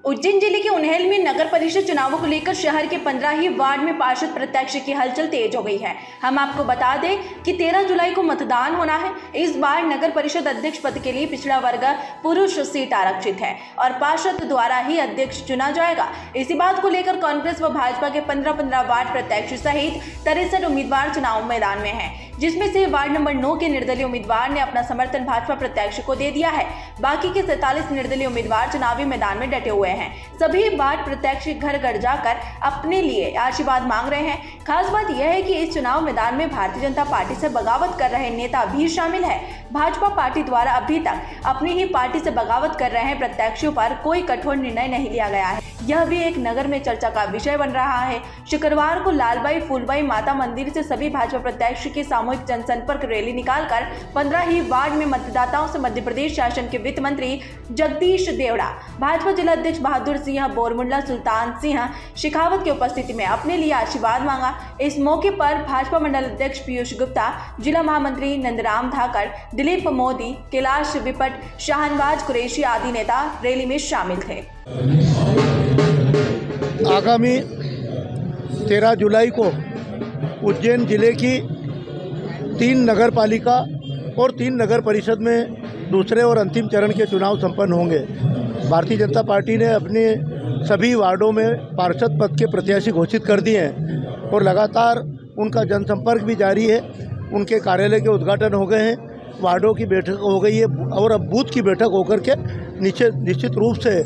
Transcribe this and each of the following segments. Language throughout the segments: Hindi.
उज्जैन जिले के उन्हेल में नगर परिषद चुनावों को लेकर शहर के 15 ही वार्ड में पार्षद प्रत्याशी की हलचल तेज हो गई है। हम आपको बता दें कि 13 जुलाई को मतदान होना है। इस बार नगर परिषद अध्यक्ष पद के लिए पिछड़ा वर्ग पुरुष सीट आरक्षित है और पार्षद द्वारा ही अध्यक्ष चुना जाएगा। इसी बात को लेकर कांग्रेस व भाजपा के 15 वार्ड प्रत्याशी सहित 63 उम्मीदवार चुनाव मैदान में हैं, जिसमें से वार्ड नंबर 9 के निर्दलीय उम्मीदवार ने अपना समर्थन भाजपा प्रत्याशी को दे दिया है। बाकी के 47 निर्दलीय उम्मीदवार चुनावी मैदान में डटे हुए हैं। सभी वार्ड प्रत्याशी घर घर जाकर अपने लिए आशीर्वाद मांग रहे हैं। खास बात यह है कि इस चुनाव मैदान में भारतीय जनता पार्टी से बगावत कर रहे नेता भी शामिल है। भाजपा पार्टी द्वारा अभी तक अपनी ही पार्टी से बगावत कर रहे प्रत्याशियों पर कोई कठोर निर्णय नहीं लिया गया है। यह भी एक नगर में चर्चा का विषय बन रहा है। शुक्रवार को लालबाई फूलबाई माता मंदिर से सभी भाजपा प्रत्याशी की सामूहिक जनसंपर्क रैली निकालकर 15 ही वार्ड में मतदाताओं से मध्य प्रदेश शासन के वित्त मंत्री जगदीश देवड़ा, भाजपा जिला अध्यक्ष बहादुर सिंह बोरमुंडा, सुल्तान सिंह शेखावत की उपस्थिति में अपने लिए आशीर्वाद मांगा। इस मौके पर भाजपा मंडल अध्यक्ष पीयूष गुप्ता, जिला महामंत्री नंदराम धाकर, दिलीप मोदी, कैलाश विपट, शाहनवाज कुरैशी आदि नेता रैली में शामिल थे। आगामी 13 जुलाई को उज्जैन जिले की 3 नगर पालिका और 3 नगर परिषद में दूसरे और अंतिम चरण के चुनाव संपन्न होंगे। भारतीय जनता पार्टी ने अपने सभी वार्डों में पार्षद पद के प्रत्याशी घोषित कर दिए हैं और लगातार उनका जनसंपर्क भी जारी है। उनके कार्यालय के उद्घाटन हो गए हैं, वार्डों की बैठक हो गई है और अब बूथ की बैठक होकर के निश्चित रूप से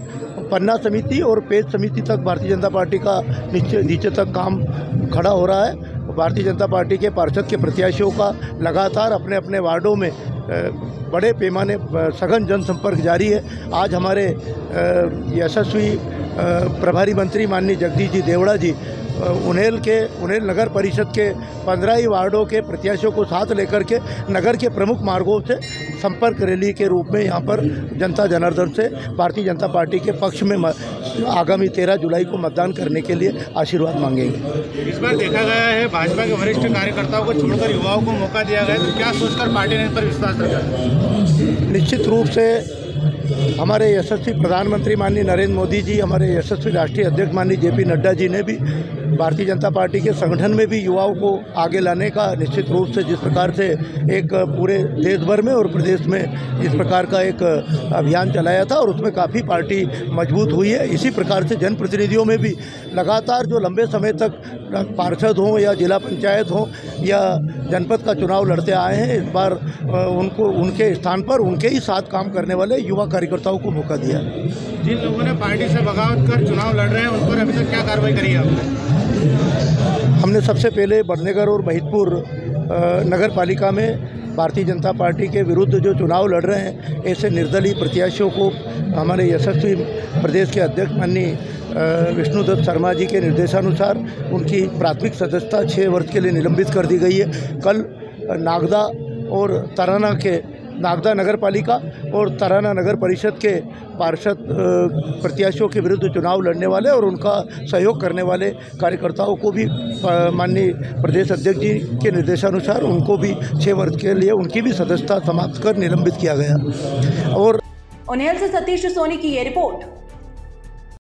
पन्ना समिति और पेज समिति तक भारतीय जनता पार्टी का नीचे तक काम खड़ा हो रहा है। भारतीय जनता पार्टी के पार्षद के प्रत्याशियों का लगातार अपने अपने वार्डों में बड़े पैमाने सघन जनसंपर्क जारी है। आज हमारे यशस्वी प्रभारी मंत्री माननीय जगदीश जी देवड़ा जी उन्हेल नगर परिषद के 15 ही वार्डों के प्रत्याशियों को साथ लेकर के नगर के प्रमुख मार्गों से संपर्क रैली के रूप में यहाँ पर जनता जनार्दन से भारतीय जनता पार्टी के पक्ष में आगामी 13 जुलाई को मतदान करने के लिए आशीर्वाद मांगेंगे। इस बार देखा गया है भाजपा के वरिष्ठ कार्यकर्ताओं को छोड़कर युवाओं को मौका दिया गया, तो क्या सोचकर पार्टी ने इन पर विश्वास रखा? निश्चित रूप से हमारे यशस्वी प्रधानमंत्री माननीय नरेंद्र मोदी जी, हमारे यशस्वी राष्ट्रीय अध्यक्ष माननीय जेपी नड्डा जी ने भी भारतीय जनता पार्टी के संगठन में भी युवाओं को आगे लाने का निश्चित रूप से जिस प्रकार से एक पूरे देश भर में और प्रदेश में इस प्रकार का एक अभियान चलाया था और उसमें काफ़ी पार्टी मजबूत हुई है। इसी प्रकार से जनप्रतिनिधियों में भी लगातार जो लंबे समय तक पार्षद हों या जिला पंचायत हों या जनपद का चुनाव लड़ते आए हैं, इस बार उनको उनके स्थान पर उनके ही साथ काम करने वाले युवा कार्यकर्ताओं को मौका दिया। जिन लोगों ने पार्टी से बगावत कर चुनाव लड़ रहे हैं उन पर अभी तक क्या कार्रवाई करी है आपने? हमने सबसे पहले बड़नगर और महिदपुर नगर पालिका में भारतीय जनता पार्टी के विरुद्ध जो चुनाव लड़ रहे हैं ऐसे निर्दलीय प्रत्याशियों को हमारे यशस्वी प्रदेश के अध्यक्ष माननीय विष्णुदत्त शर्मा जी के निर्देशानुसार उनकी प्राथमिक सदस्यता 6 वर्ष के लिए निलंबित कर दी गई है। कल नागदा और तराना के नागदा नगर पालिका और तराना नगर परिषद के पार्षद प्रत्याशियों के विरुद्ध चुनाव लड़ने वाले और उनका सहयोग करने वाले कार्यकर्ताओं को भी माननीय प्रदेश अध्यक्ष जी के निर्देशानुसार उनको भी 6 वर्ष के लिए उनकी भी सदस्यता समाप्त कर निलंबित किया गया। और उन्हेल से सतीश सोनी की ये रिपोर्ट।